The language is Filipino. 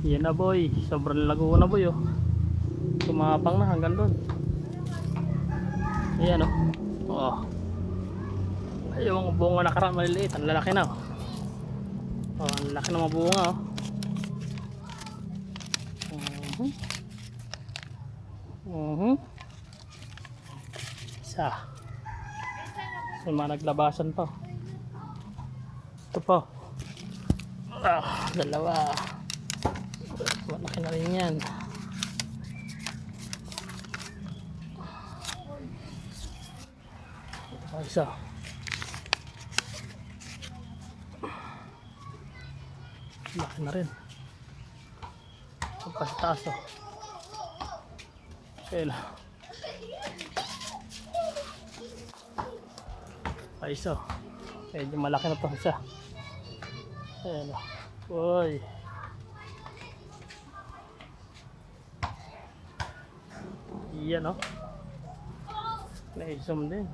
Yan na boy, sobrang lago na boy oh. Tumapang na hanggang doon. Ayan oh. Oh. Yung bunga nakaraan maliliit, ang lalaki na oh. Oh, ang laki ng mga bunga oh. Isa. May mga naglabasan pa. Ito pa. Dalawa. Malaki na rin yan. Isa. Laki na rin. Pagpas taas oh. Kaya isa. Medyo malaki na to isa. Ayan o. Uy. Yan o. May zoom din.